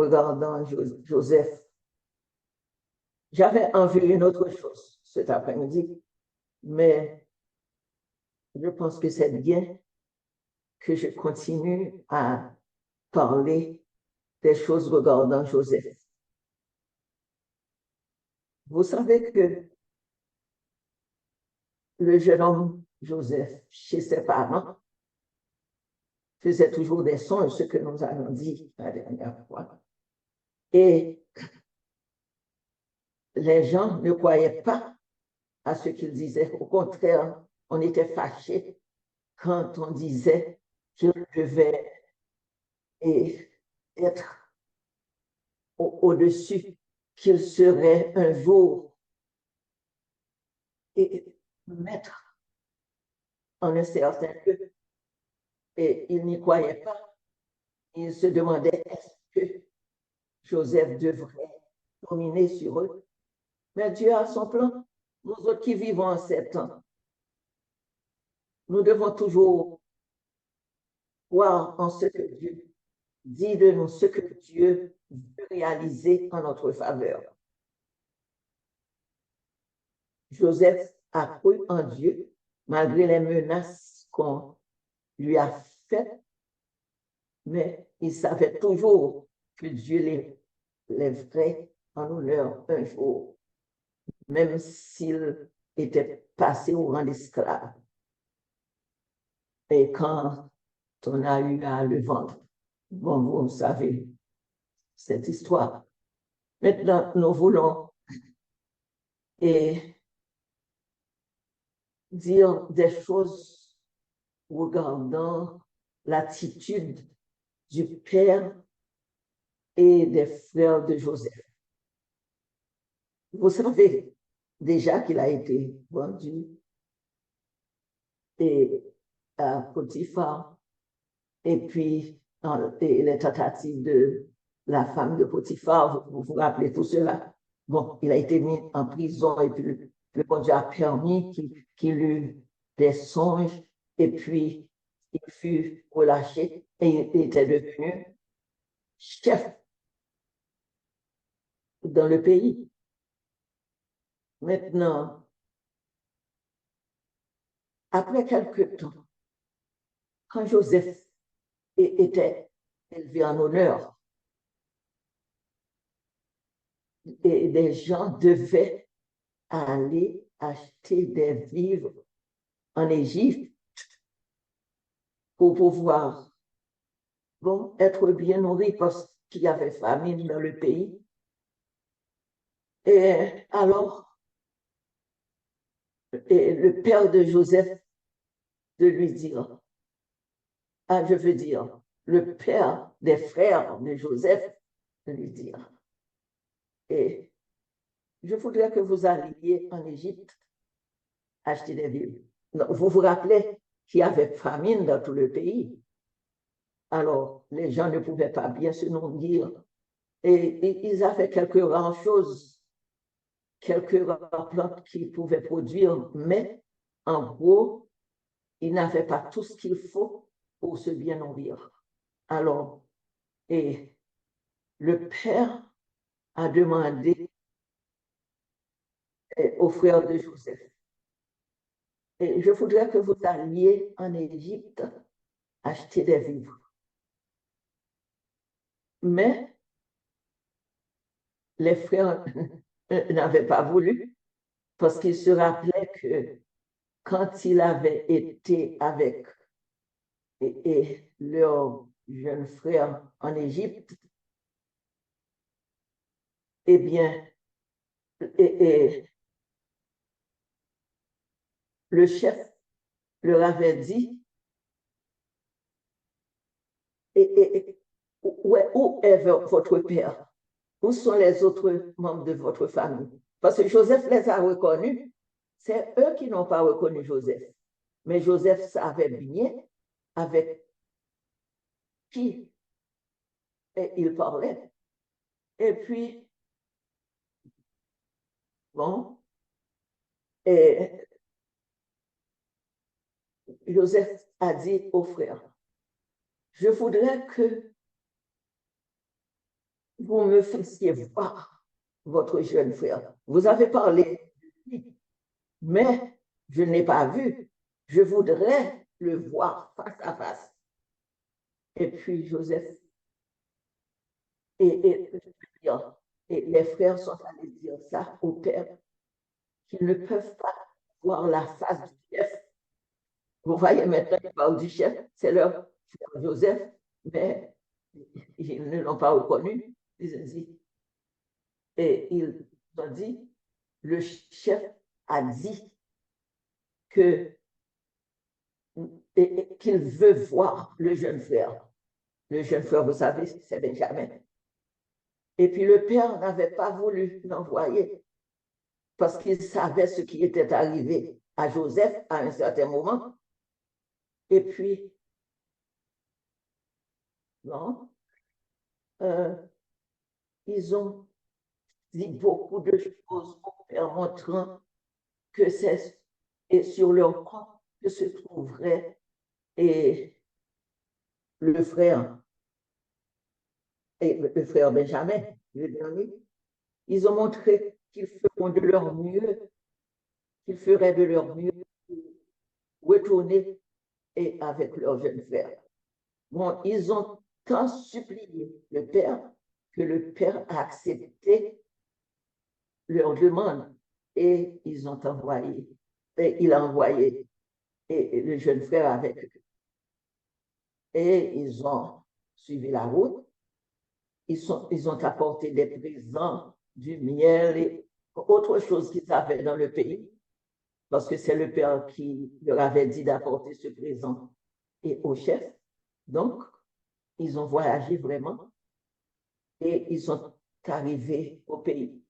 regardant Joseph, j'avais envie d'une autre chose cet après-midi, mais je pense que c'est bien que je continue à parler des choses regardant Joseph. Vous savez que le jeune homme Joseph, chez ses parents, faisait toujours des songes, ce que nous avons dit la dernière fois. Et les gens ne croyaient pas à ce qu'il disait. Au contraire, on était fâchés quand on disait qu'il devait être au-dessus, qu'il serait un jour maître en un certain lieu. Et il n'y croyait pas. Il se demandait est-ce que Joseph devrait dominer sur eux. Mais Dieu a son plan. Nous autres qui vivons en ces temps, nous devons toujours croire en ce que Dieu dit de nous, ce que Dieu veut réaliser en notre faveur. Joseph a cru en Dieu malgré les menaces qu'on lui a faites, mais il savait toujours que Dieu lèverait en honneur un jour, même s'il était passé au rang d'esclave. Et quand on a eu à le vendre, bon, vous savez cette histoire. Maintenant, nous voulons dire des choses regardant l'attitude du père et des frères de Joseph. Vous savez déjà qu'il a été vendu à Potiphar, et puis les tentatives de la femme de Potiphar, vous vous rappelez tout cela. Bon, il a été mis en prison, et puis le bon Dieu a permis qu'il eut des songes, et puis il fut relâché, et il était devenu chef dans le pays. Maintenant, après quelque temps, quand Joseph était élevé en honneur, et des gens devaient aller acheter des vivres en Égypte pour pouvoir être bien nourris parce qu'il y avait famine dans le pays. Et alors, le père de Joseph de lui dire, je veux dire, le père des frères de Joseph de lui dire, et je voudrais que vous alliez en Égypte acheter des vivres. Vous vous rappelez qu'il y avait famine dans tout le pays. Alors, les gens ne pouvaient pas bien se nourrir. Et ils avaient quelques rares choses, quelques rares plantes qu'ils pouvaient produire, mais en gros, ils n'avaient pas tout ce qu'il faut pour se bien nourrir. Alors, et le père a demandé aux frères de Joseph, et je voudrais que vous alliez en Égypte acheter des vivres. Mais les frères n'avaient pas voulu parce qu'ils se rappelaient que quand il avait été avec leur jeune frère en Égypte, eh bien, le chef leur avait dit, où est votre père? Où sont les autres membres de votre famille? Parce que Joseph les a reconnus. C'est eux qui n'ont pas reconnu Joseph. Mais Joseph savait bien avec qui il parlait. Et puis, bon, et Joseph a dit aux frères, je voudrais que vous me fassiez voir votre jeune frère. Vous avez parlé de lui, mais je ne l'ai pas vu. Je voudrais le voir face à face. Et puis Joseph et, et les frères sont allés dire ça au père, qu'ils ne peuvent pas voir la face du chef. Vous voyez maintenant, ils parlent du chef, c'est leur frère Joseph, mais ils ne l'ont pas reconnu. Ils ont dit, et ils ont dit, le chef a dit que qu'il veut voir le jeune frère. Le jeune frère, vous savez, c'est Benjamin. Et puis le père n'avait pas voulu l'envoyer parce qu'il savait ce qui était arrivé à Joseph à un certain moment. Et puis, non, ils ont dit beaucoup de choses au père montrant que c'est sur leur compte que se trouverait et le frère, et le frère Benjamin, le dernier. Ils ont montré qu'ils feront de leur mieux, qu'ils feraient de leur mieux pour retourner et avec leur jeune frère. Bon, ils ont tant supplié le père que le père a accepté leur demande et ils ont envoyé, et il a envoyé et le jeune frère avec eux. Et ils ont suivi la route. Ils ont apporté des présents, du miel et autre chose qu'ils avaient dans le pays, parce que c'est le père qui leur avait dit d'apporter ce présent et au chef. Donc, ils ont voyagé vraiment et ils sont arrivés au pays.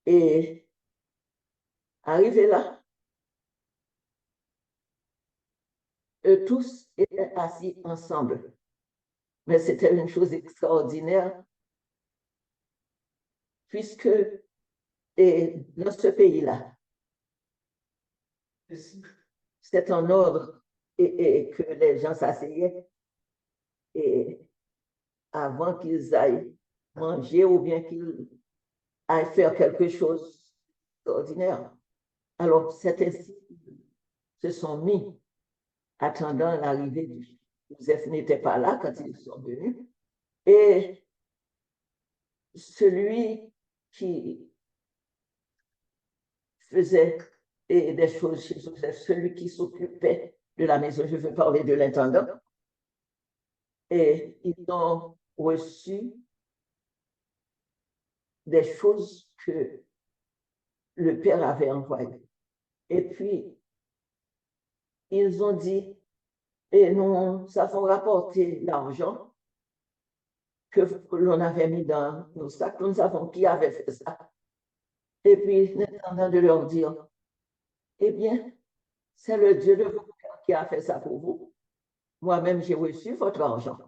Et arrivés là, eux tous étaient assis ensemble. Mais c'était une chose extraordinaire, puisque et dans ce pays-là, c'est en ordre et que les gens s'asseyaient et avant qu'ils aillent manger ou bien qu'ils aillent faire quelque chose d'ordinaire. Alors, c'est ainsi qu'ils se sont mis attendant l'arrivée du Joseph n'était pas là quand ils sont venus. Et celui qui faisait des choses chez Joseph, celui qui s'occupait de la maison, je veux parler de l'intendant, et ils ont reçu des choses que le père avait envoyées. Et puis, ils ont dit, et nous avons rapporté l'argent que l'on avait mis dans nos sacs. Nous savons qui avait fait ça. Et puis, l'intendant de leur dire, eh bien, c'est le Dieu de vos pères qui a fait ça pour vous. Moi-même, j'ai reçu votre argent.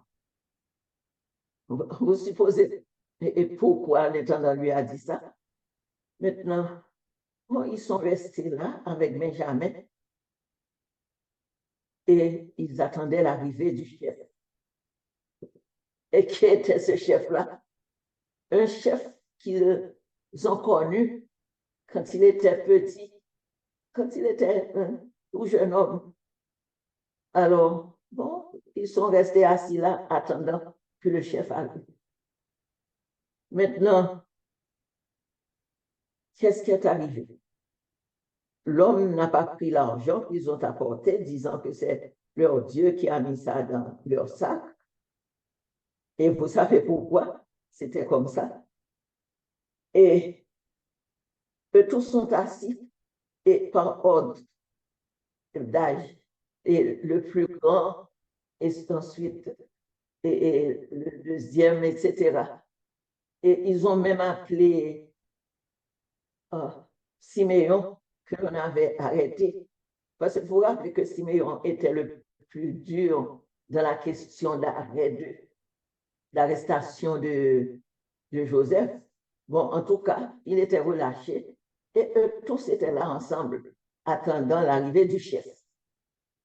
Vous supposez, et pourquoi l'intendant lui a dit ça? Maintenant, bon, ils sont restés là avec Benjamin et ils attendaient l'arrivée du chef. Et qui était ce chef-là? Un chef qu'ils ont connu quand il était petit, quand il était un tout jeune homme. Alors, bon, ils sont restés assis là, attendant que le chef arrive. Maintenant, qu'est-ce qui est arrivé? L'homme n'a pas pris l'argent qu'ils ont apporté, disant que c'est leur Dieu qui a mis ça dans leur sac. Et vous savez pourquoi? C'était comme ça. Et eux tous sont assis et par ordre d'âge. Et le plus grand est ensuite et le deuxième, etc. Et ils ont même appelé Siméon, que l'on avait arrêté. Parce que vous vous rappelez que Siméon était le plus dur dans la question d'arrestation de Joseph. Bon, en tout cas, il était relâché et eux tous étaient là ensemble, attendant l'arrivée du chef.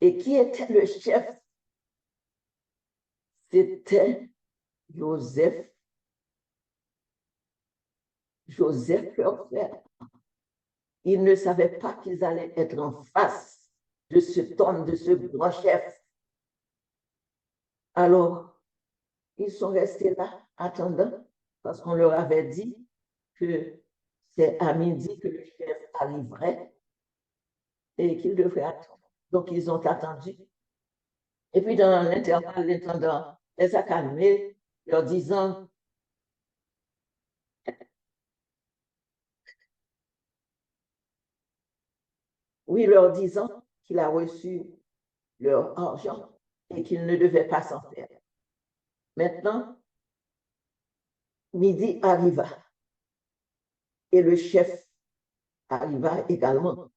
Et qui était le chef? C'était Joseph Joseph, leur frère, ils ne savaient pas qu'ils allaient être en face de cet homme, de ce grand chef. Alors, ils sont restés là, attendant, parce qu'on leur avait dit que c'est à midi que le chef arriverait et qu'ils devraient attendre. Donc, ils ont attendu. Et puis, dans l'intervalle, l'intendant les a calmés, leur disant, oui, leur disant qu'il a reçu leur argent et qu'il ne devait pas s'en faire. Maintenant, midi arriva et le chef arriva également.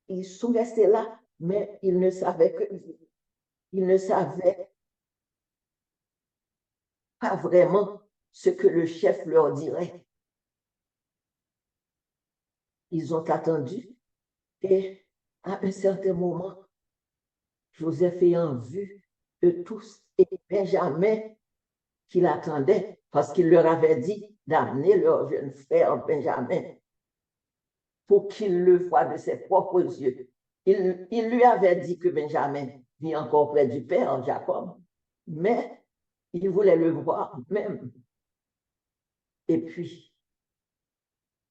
Ils sont restés là, mais ils ne savaient pas vraiment ce que le chef leur dirait. Ils ont attendu et à un certain moment, Joseph ayant vu que tous et Benjamin qu'il attendait, parce qu'il leur avait dit d'amener leur jeune frère Benjamin pour qu'il le voie de ses propres yeux. Il lui avait dit que Benjamin vit encore près du père Jacob, mais il voulait le voir même. Et puis,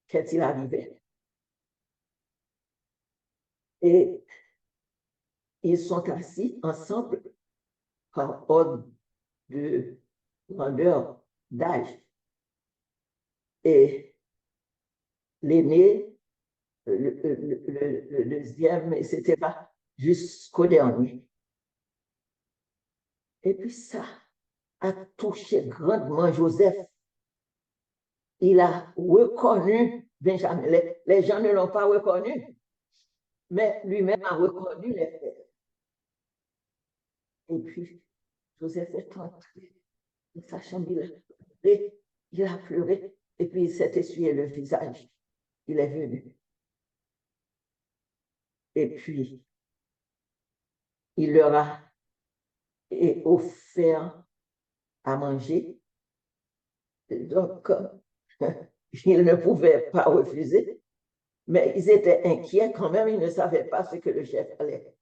qu'est-il arrivé? Et ils sont assis ensemble par ordre de grandeur d'âge. Et l'aîné, le deuxième, etc., jusqu'au dernier. Et puis ça a touché grandement Joseph. Il a reconnu Benjamin. Les gens ne l'ont pas reconnu, mais lui-même a reconnu les faits. Et puis, Joseph est entré dans sa chambre, il a pleuré, et puis il s'est essuyé le visage. Il est venu. Et puis, il leur a offert à manger. Donc, ils ne pouvaient pas refuser, mais ils étaient inquiets quand même, ils ne savaient pas ce que le chef allait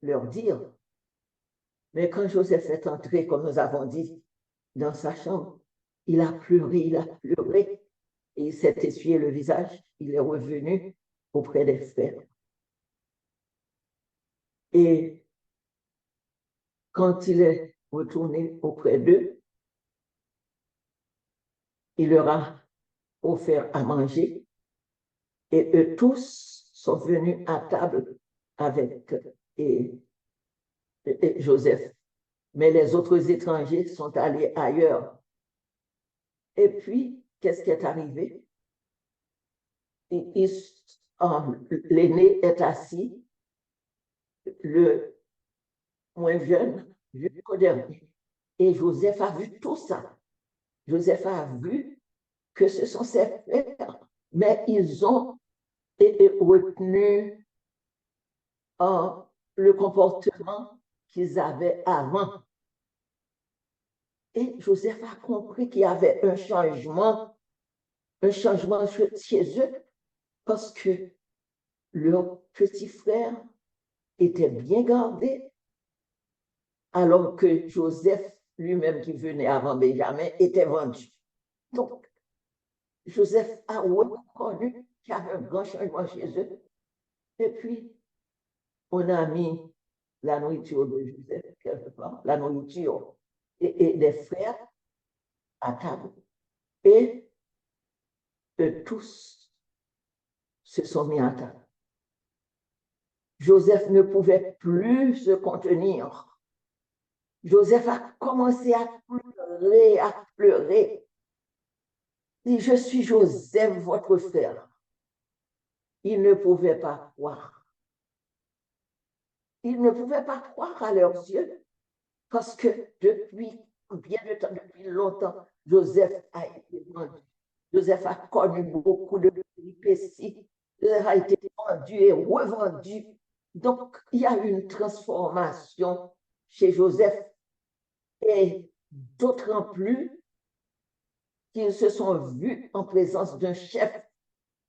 leur dire. Mais quand Joseph est entré, comme nous avons dit, dans sa chambre, il a pleuré, et il s'est essuyé le visage, il est revenu auprès des frères. Et quand il est retourné auprès d'eux, il leur a offert à manger et eux tous sont venus à table avec Joseph. Mais les autres étrangers sont allés ailleurs. Et puis, qu'est-ce qui est arrivé? L'aîné est assis, le moins jeune jusqu'au dernier. Et Joseph a vu tout ça. Joseph a vu que ce sont ses frères, mais ils ont retenu le comportement qu'ils avaient avant. Et Joseph a compris qu'il y avait un changement chez eux parce que leur petit frère était bien gardé, alors que Joseph lui-même qui venait avant Benjamin était vendu. Donc, Joseph a reconnu qu'il y avait un grand changement chez eux. Et puis, on a mis la nourriture de Joseph quelque part, la nourriture et des frères à table. Et tous se sont mis à table. Joseph ne pouvait plus se contenir. Joseph a commencé à pleurer, à pleurer. Il dit, je suis Joseph, votre frère. Il ne pouvait pas croire. Il ne pouvait pas croire à leurs yeux parce que depuis bien de temps, depuis longtemps, Joseph a été vendu. Joseph a connu beaucoup de péripéties. Joseph a été vendu et revendu. Donc, il y a une transformation chez Joseph. Et d'autant plus qu'ils se sont vus en présence d'un chef.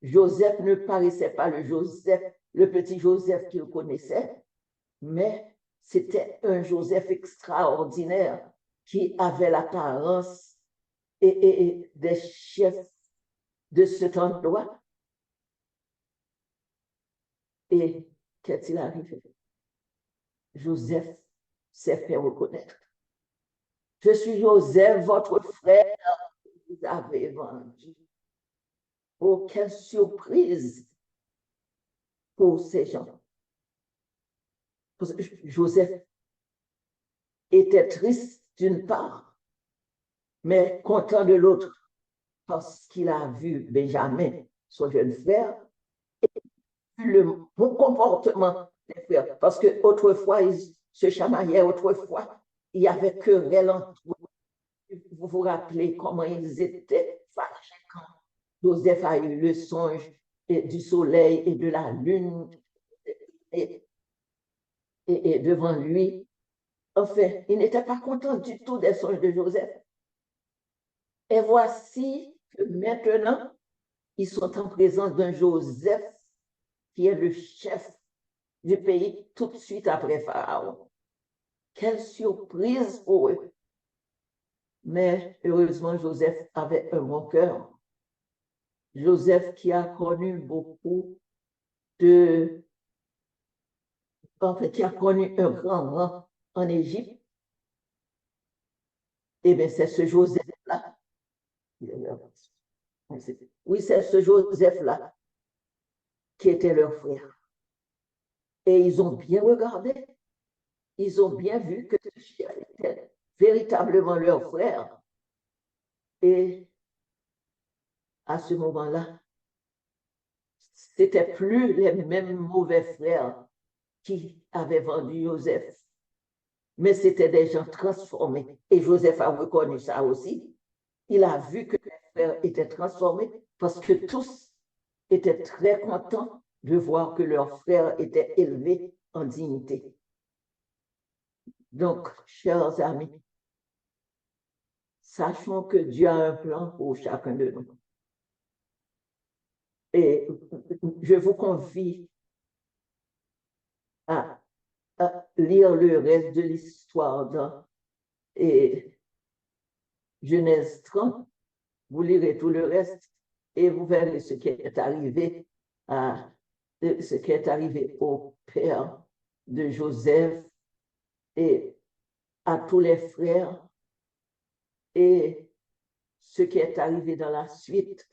Joseph ne paraissait pas le petit Joseph qu'il connaissait, mais c'était un Joseph extraordinaire qui avait l'apparence et des chefs de cet endroit. Et qu'est-il arrivé? Joseph s'est fait reconnaître. Je suis Joseph, votre frère, vous avez vendu. Oh, quelle surprise pour ces gens. Joseph était triste d'une part, mais content de l'autre, parce qu'il a vu Benjamin, son jeune frère, et le bon comportement des frères. Parce que autrefois, ils se chamaillaient, autrefois, il y avait querelle entre eux. Vous vous rappelez comment ils étaient fâchés quand Joseph a eu le songe du soleil et de la lune et devant lui. Enfin, il n'était pas content du tout des songes de Joseph. Et voici que maintenant, ils sont en présence d'un Joseph qui est le chef du pays tout de suite après Pharaon. Quelle surprise pour eux. Mais heureusement, Joseph avait un bon cœur. Joseph qui a connu beaucoup de... En fait, qui a connu un grand rang en Égypte. Eh bien, c'est ce Joseph-là. Oui, c'est ce Joseph-là qui était leur frère. Et ils ont bien regardé. Ils ont bien vu que ce chien était véritablement leur frère. Et à ce moment-là, c'était plus les mêmes mauvais frères qui avaient vendu Joseph, mais c'était des gens transformés. Et Joseph a reconnu ça aussi. Il a vu que les frères étaient transformés parce que tous étaient très contents de voir que leur frère était élevé en dignité. Donc, chers amis, sachons que Dieu a un plan pour chacun de nous. Et je vous convie à lire le reste de l'histoire dans Genèse 30. Vous lirez tout le reste et vous verrez ce qui est arrivé au père de Joseph et à tous les frères et ce qui est arrivé dans la suite.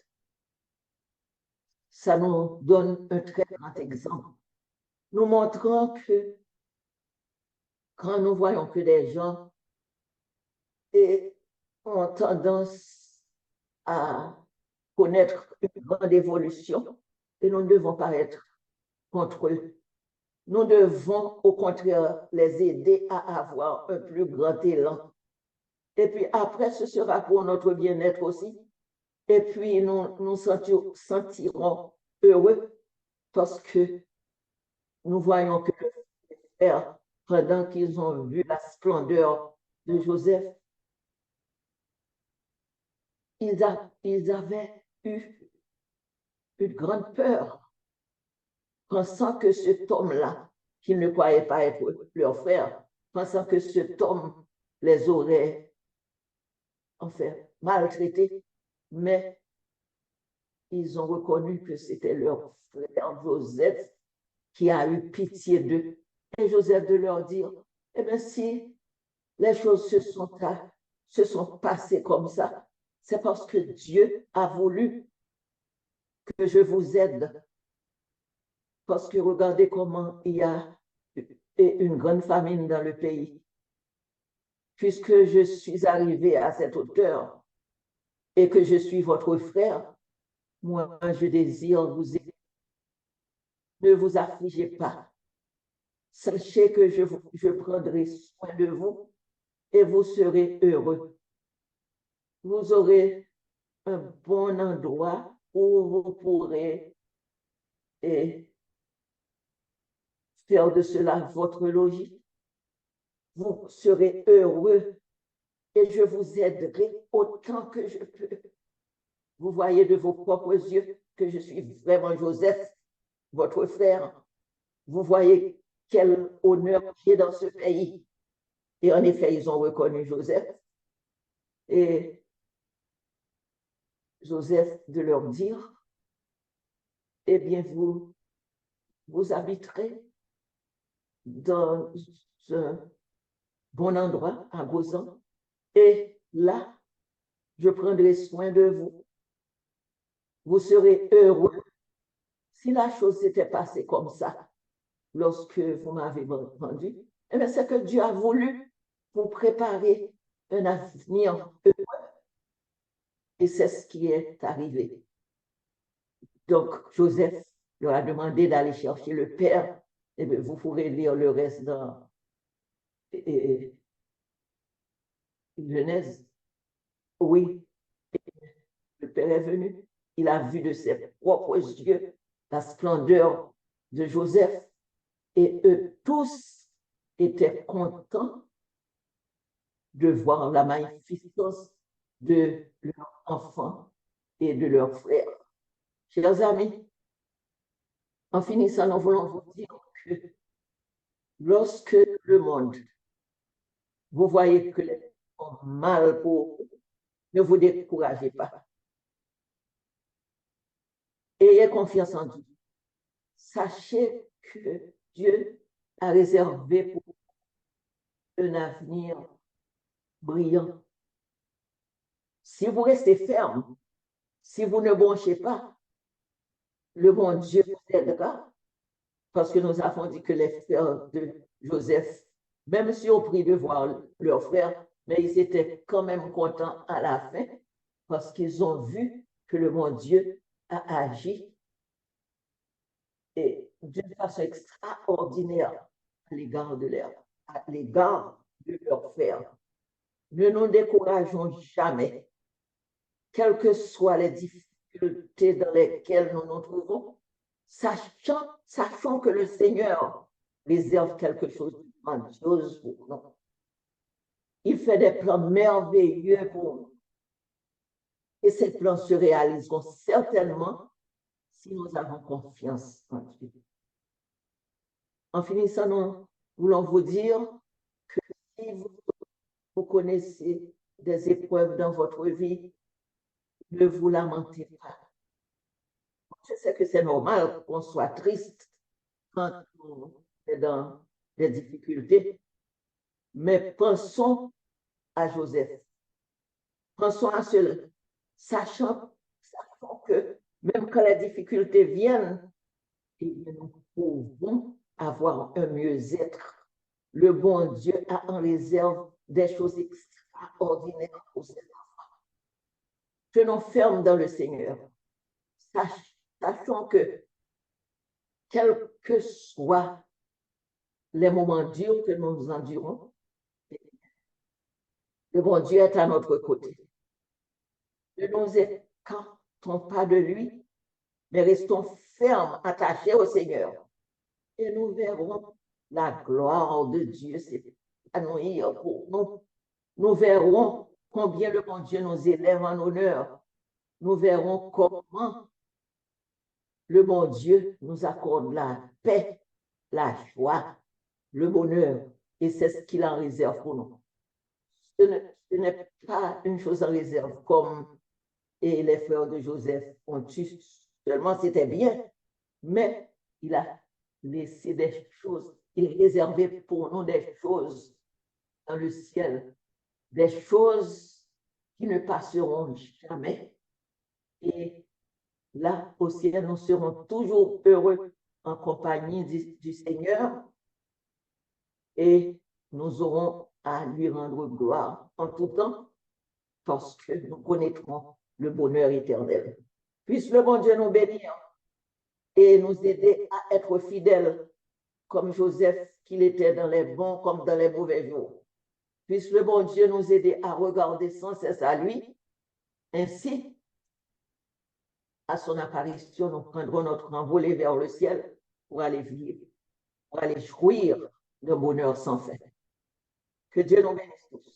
Ça nous donne un très grand exemple. Nous montrons que quand nous voyons que des gens ont tendance à connaître une grande évolution, et nous ne devons pas être contre eux. Nous devons au contraire les aider à avoir un plus grand élan. Et puis après, ce sera pour notre bien-être aussi. Et puis nous sentirons heureux parce que nous voyons que les frères, pendant qu'ils ont vu la splendeur de Joseph, ils avaient eu une grande peur, pensant que cet homme-là, qu'ils ne croyaient pas être leur frère, pensant que cet homme les aurait enfin maltraités, mais ils ont reconnu que c'était leur frère Joseph qui a eu pitié d'eux. Et Joseph de leur dire, eh bien, si les choses se sont passées comme ça, c'est parce que Dieu a voulu que je vous aide. Parce que regardez comment il y a une grande famine dans le pays. Puisque je suis arrivé à cette hauteur et que je suis votre frère, moi, je désire vous aider. Ne vous affligez pas. Sachez que je prendrai soin de vous et vous serez heureux. Vous aurez un bon endroit où vous pourrez faire de cela votre logis. Vous serez heureux et je vous aiderai autant que je peux. vous voyez de vos propres yeux que je suis vraiment Joseph, votre frère. Vous voyez quel honneur j'ai dans ce pays. Et en effet, ils ont reconnu Joseph. Et Joseph de leur dire, eh bien, vous habiterez dans un bon endroit à Gozan. Et là, je prendrai soin de vous. Vous serez heureux. Si la chose s'était passée comme ça, lorsque vous m'avez vendu, eh bien, c'est que Dieu a voulu vous préparer un avenir heureux. Et c'est ce qui est arrivé. Donc, Joseph leur a demandé d'aller chercher le père. Et bien, vous pourrez lire le reste dans Genèse. Oui, le père est venu. Il a vu de ses propres yeux la splendeur de Joseph. Et eux tous étaient contents de voir la magnificence de leur enfant et de leur frère. Chers amis, en finissant, nous voulons vous dire que lorsque le monde, vous voyez que les gens sont mal pour vous, ne vous découragez pas. Ayez confiance en Dieu. Sachez que Dieu a réservé pour vous un avenir brillant. Si vous restez ferme, si vous ne branchez pas, le bon Dieu vous aidera. Parce que nous avons dit que les frères de Joseph, même si on prie de voir leur frère, mais ils étaient quand même contents à la fin parce qu'ils ont vu que le bon Dieu a agi et d'une façon extraordinaire à l'égard de leur frère. Ne nous décourageons jamais, quelles que soient les difficultés dans lesquelles nous nous trouvons, sachant que le Seigneur réserve quelque chose de grandiose pour nous. Il fait des plans merveilleux pour nous. Et ces plans se réaliseront certainement si nous avons confiance en Dieu. En finissant, nous voulons vous dire que si vous connaissez des épreuves dans votre vie, ne vous lamentez pas. Je sais que c'est normal qu'on soit triste quand on est dans des difficultés, mais pensons à Joseph. Pensons à cela, sachant que même quand les difficultés viennent, nous pouvons avoir un mieux-être. Le bon Dieu a en réserve des choses extraordinaires pour ses enfants. Tenons ferme dans le Seigneur. Sachons que, quels que soient les moments durs que nous endurons, le bon Dieu est à notre côté. Ne nous écartons pas de lui, mais restons fermes, attachés au Seigneur. Et nous verrons la gloire de Dieu s'épanouir pour nous. Nous verrons combien le bon Dieu nous élève en honneur. Nous verrons comment le bon Dieu nous accorde la paix, la joie, le bonheur. Et c'est ce qu'il en réserve pour nous. Ce n'est pas une chose en réserve comme et les frères de Joseph ont eu. Seulement, c'était bien, mais il a laissé des choses, il a réservé pour nous des choses dans le ciel, des choses qui ne passeront jamais. Et là, au ciel, nous serons toujours heureux en compagnie du Seigneur et nous aurons à lui rendre gloire en tout temps parce que nous connaîtrons le bonheur éternel. Puisse le bon Dieu nous bénir et nous aider à être fidèles comme Joseph qu'il était dans les bons comme dans les mauvais jours. Puisse le bon Dieu nous aider à regarder sans cesse à lui. Ainsi, à son apparition, nous prendrons notre envolée vers le ciel pour aller vivre, pour aller jouir de bonheur sans fin. Que Dieu nous bénisse tous.